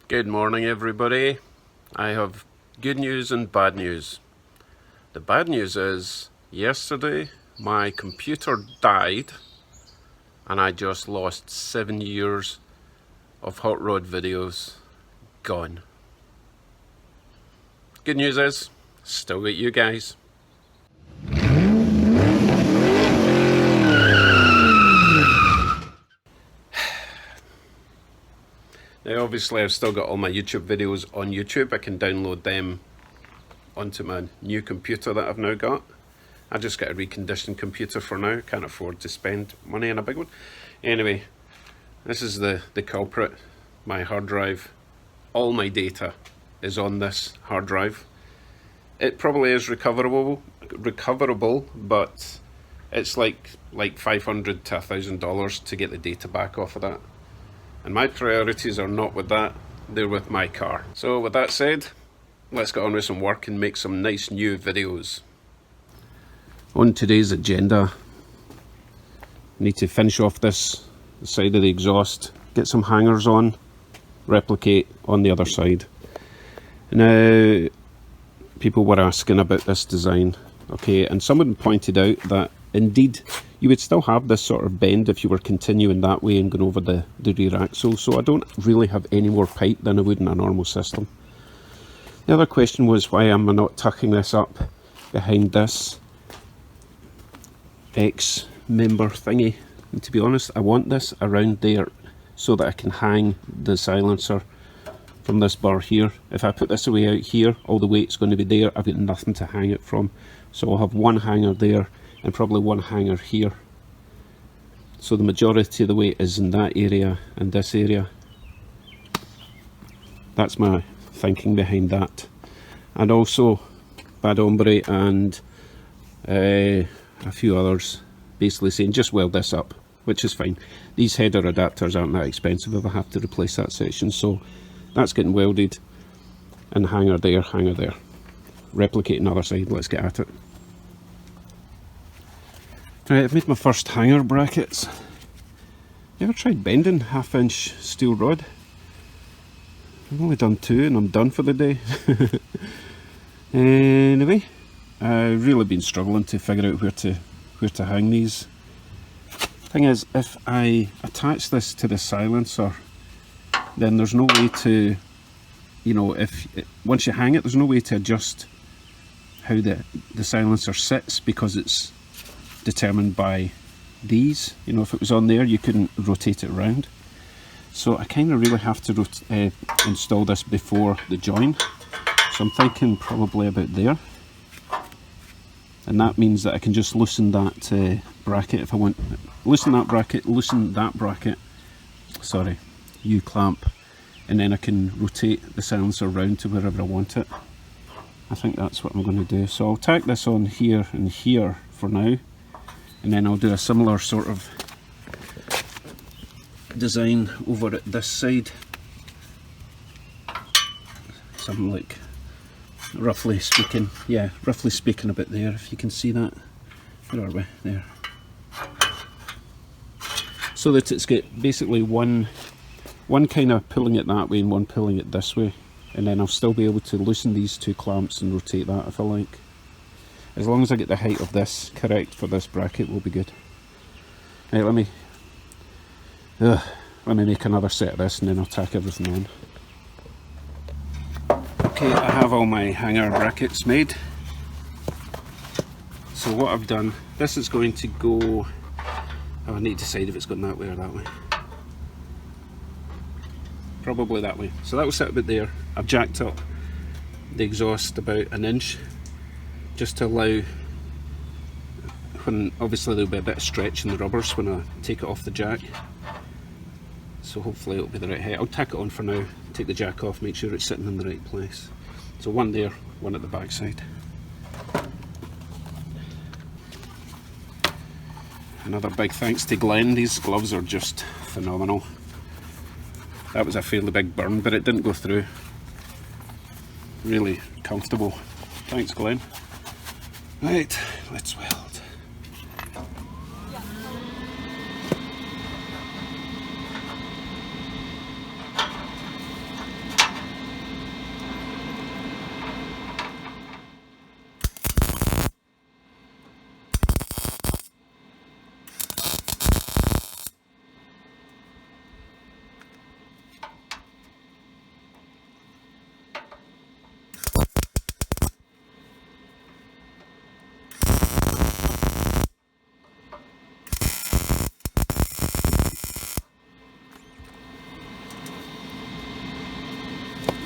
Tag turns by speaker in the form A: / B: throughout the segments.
A: Good morning, everybody. I have good news and bad news. The bad news is, yesterday my computer died and I just lost 7 years of hot rod videos gone. Good news is, still got you guys. Now obviously I've still got all my YouTube videos on YouTube. I can download them onto my new computer that I've now got. I just got a reconditioned computer for now, can't afford to spend money on a big one. Anyway, this is the culprit, my hard drive. All my data is on this hard drive. It probably is recoverable, but it's like $500 to $1,000 to get the data back off of that. And my priorities are not with that, they're with my car. So with that said, let's get on with some work and make some nice new videos. On today's agenda, I need to finish off this side of the exhaust, get some hangers on, replicate on the other side. Now, people were asking about this design, okay, and someone pointed out that indeed you would still have this sort of bend if you were continuing that way and going over the rear axle, so I don't really have any more pipe than I would in a normal system. The other question was, why am I not tucking this up behind this X member thingy? And to be honest, I want this around there so that I can hang the silencer from this bar here. If I put this away out here, all the weight's going to be there, I've got nothing to hang it from. So I'll have one hanger there and probably one hanger here. So the majority of the weight is in that area and this area. That's my thinking behind that. And also Bad Hombre and a few others basically saying just weld this up, which is fine. These header adapters aren't that expensive if I have to replace that section, so that's getting welded, and hanger there, replicate another side. Let's get at it. Right, I've made my first hanger brackets. You ever tried bending 1/2-inch steel rod? I've only done 2 and I'm done for the day. Anyway, I've really been struggling to figure out where to hang these. Thing is, if I attach this to the silencer, then there's no way to, once you hang it, there's no way to adjust how the silencer sits, because it's determined by these. If it was on there, you couldn't rotate it around. So I kind of really have to install this before the join. So I'm thinking probably about there. And that means that I can just loosen that bracket if I want. Loosen that bracket, sorry, U-clamp, and then I can rotate the silencer around to wherever I want it. I think that's what I'm going to do. So I'll tack this on here and here for now, and then I'll do a similar sort of design over at this side. Something like, roughly speaking about there, if you can see that. Where are we? There. So that it's got basically one kind of pulling it that way and one pulling it this way, and then I'll still be able to loosen these 2 clamps and rotate that if I like. As long as I get the height of this correct for this bracket, will be good. Right, let me make another set of this and then I'll tack everything on. Okay, I have all my hanger brackets made. So what I've done, this is going to go, I need to decide if it's going that way or that way. Probably that way. So that will sit about there. I've jacked up the exhaust about 1 inch, just to allow, when obviously there'll be a bit of stretch in the rubbers when I take it off the jack. So hopefully it'll be the right height. I'll tack it on for now, take the jack off, make sure it's sitting in the right place. So one there, one at the back side. Another big thanks to Glenn, these gloves are just phenomenal. That was a fairly big burn, but it didn't go through. Really comfortable. Thanks, Glenn. Right, let's weld.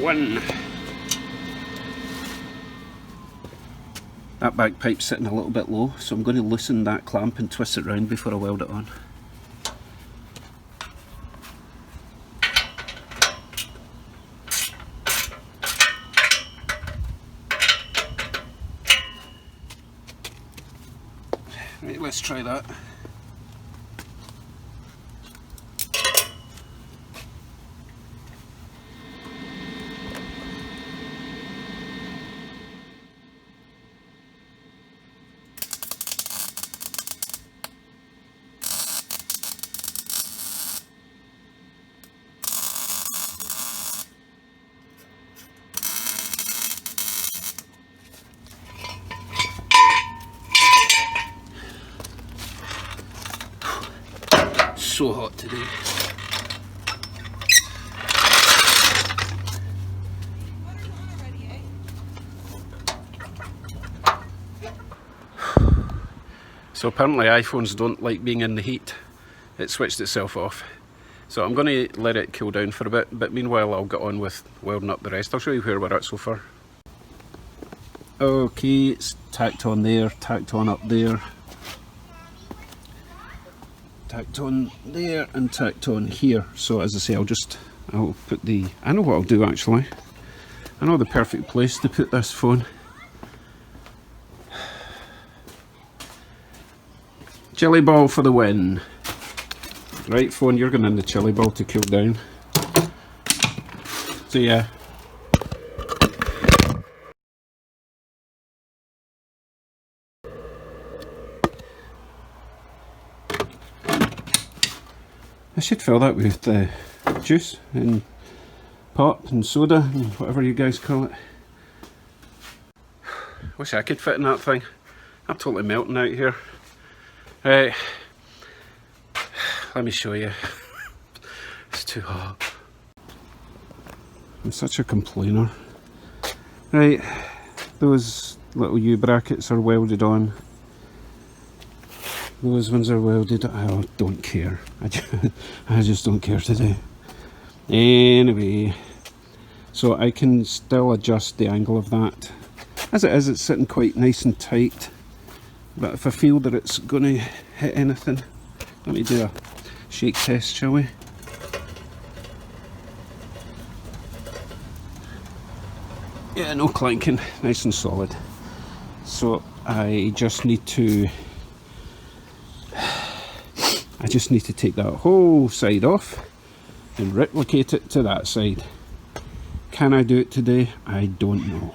A: one. That bagpipe's sitting a little bit low, so I'm going to loosen that clamp and twist it round before I weld it on. Right, let's try that. So hot today. So apparently iPhones don't like being in the heat. It switched itself off. So I'm going to let it cool down for a bit, but meanwhile I'll get on with welding up the rest. I'll show you where we're at so far. Okay, it's tacked on there, tacked on up there, tacked on there and tacked on here. So as I say, I'll put the, I know what I'll do actually. I know the perfect place to put this phone. Chili ball for the win. Right phone, you're going in the chili ball to cool down. So yeah. I should fill that with juice and pop and soda and whatever you guys call it. Wish I could fit in that thing. I'm totally melting out here. Right, let me show you. It's too hot. I'm such a complainer. Right, those little U-brackets are welded on. Those ones are welded. I don't care. I just don't care today. Anyway, so I can still adjust the angle of that. As it is, it's sitting quite nice and tight. But if I feel that it's going to hit anything, let me do a shake test, shall we? Yeah, no clanking, nice and solid. So I just need to take that whole side off and replicate it to that side. Can I do it today? I don't know.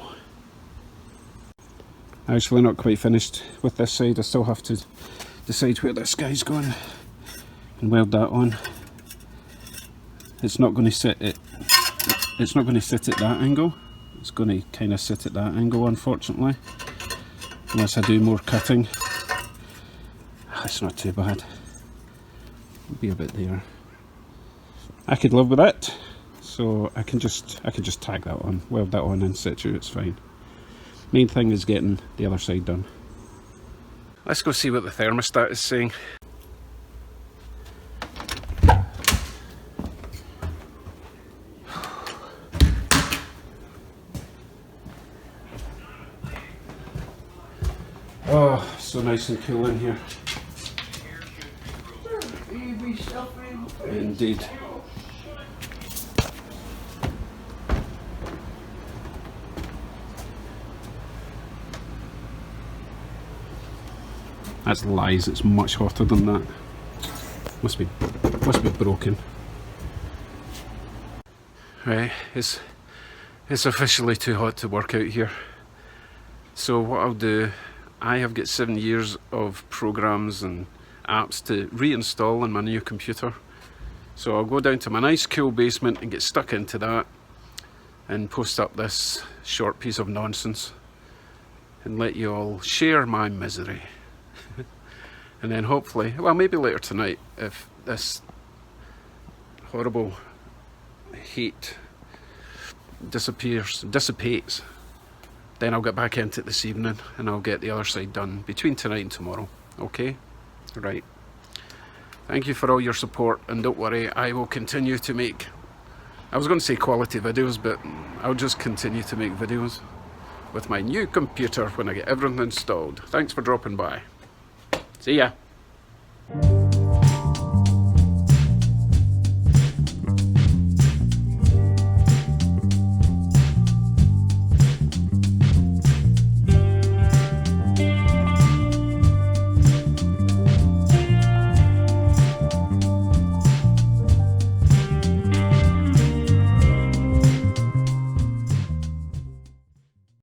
A: Actually not quite finished with this side. I still have to decide where this guy's going and weld that on. It's not going to sit at that angle. It's going to kind of sit at that angle, unfortunately, unless I do more cutting. It's not too bad. It'll be a bit there. I could live with that. So I can just tack that on, weld that on in situ. It's fine. Main thing is getting the other side done. Let's go see what the thermostat is saying. Oh, so nice and cool in here. Indeed. That's lies, it's much hotter than that. Must be broken. Right, it's officially too hot to work out here. So what I'll do, I have got 7 years of programs and apps to reinstall on my new computer. So I'll go down to my nice cool basement and get stuck into that and post up this short piece of nonsense and let you all share my misery. And then hopefully, well, maybe later tonight, if this horrible heat dissipates, then I'll get back into it this evening and I'll get the other side done between tonight and tomorrow. Okay? Right. Thank you for all your support, and don't worry, I will continue to make I was going to say quality videos, but I'll just continue to make videos with my new computer when I get everything installed. Thanks for dropping by. See ya.